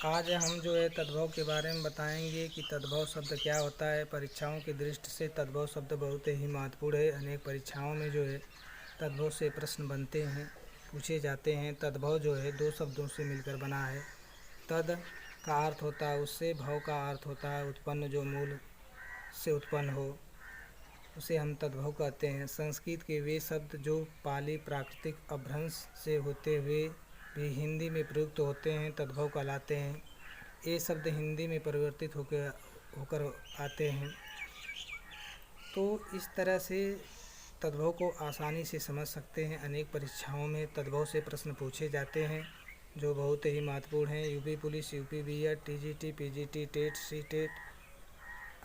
आज हम जो है तद्भव के बारे में बताएंगे कि तद्भव शब्द क्या होता है। परीक्षाओं की दृष्टि से तद्भव शब्द बहुत ही महत्वपूर्ण है। अनेक परीक्षाओं में जो है तद्भव से प्रश्न बनते हैं, पूछे जाते हैं। तद्भव जो है दो शब्दों से मिलकर बना है। तद का अर्थ होता है उससे, भव का अर्थ होता है उत्पन्न, जो मूल से उत्पन्न हो उसे हम तद्भव कहते हैं। संस्कृत के वे शब्द जो पाली प्राकृतिक अपभ्रंश से होते हुए भी हिंदी में प्रयुक्त होते हैं तद्भव कहलाते हैं। ये शब्द हिंदी में परिवर्तित होकर आते हैं। तो इस तरह से तद्भव को आसानी से समझ सकते हैं। अनेक परीक्षाओं में तद्भव से प्रश्न पूछे जाते हैं जो बहुत ही महत्वपूर्ण हैं। UP police, UP BEd, TGT, PGT, TET, CTET,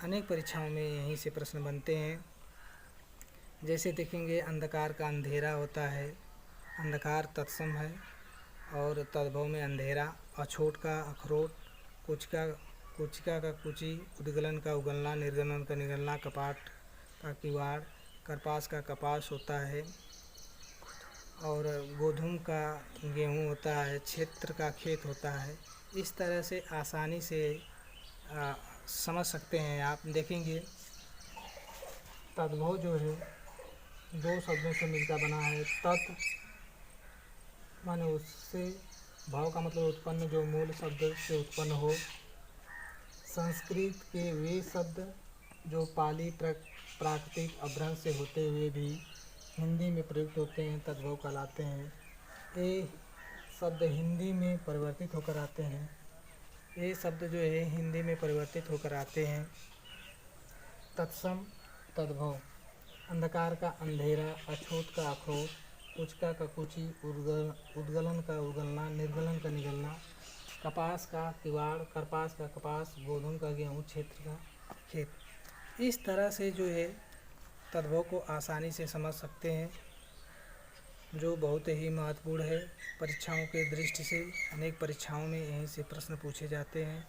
अनेक परीक्षाओं में यहीं से प्रश्न बनते हैं। जैसे देखेंगे, अंधकार का अंधेरा होता है, अंधकार तत्सम है और तद्भव में अंधेरा। अछोट का अखरोट, कुचिका का कुची, उद्गलन का उगलना, निर्गलन का निगलना, कपाट का किवाड़, करपास का कपास होता है और गोधूम का गेहूँ होता है, क्षेत्र का खेत होता है। इस तरह से आसानी से समझ सकते हैं आप। देखेंगे तद्भव जो है दो शब्दों से मिलकर बना है। तत् माने उससे, भाव का मतलब उत्पन्न, जो मूल शब्द से उत्पन्न हो। संस्कृत के वे शब्द जो पाली प्राकृतिक अपभ्रंश से होते हुए भी हिंदी में प्रयुक्त होते हैं तद्भव कहलाते हैं। ये शब्द हिंदी में परिवर्तित होकर आते हैं। ये शब्द जो है हिंदी में परिवर्तित होकर आते हैं। तत्सम तद्भव, अंधकार का अंधेरा, अछूत का अखरोट, कुचका का कुची, उद्गलन का उगलना, निर्गलन का निगलना, कपास का किवाड़, करपास का कपास, गोधूम का गेहूँ, क्षेत्र का खेत। इस तरह से जो है तद्भव को आसानी से समझ सकते हैं, जो बहुत ही महत्वपूर्ण है परीक्षाओं के दृष्टि से। अनेक परीक्षाओं में यहीं से प्रश्न पूछे जाते हैं।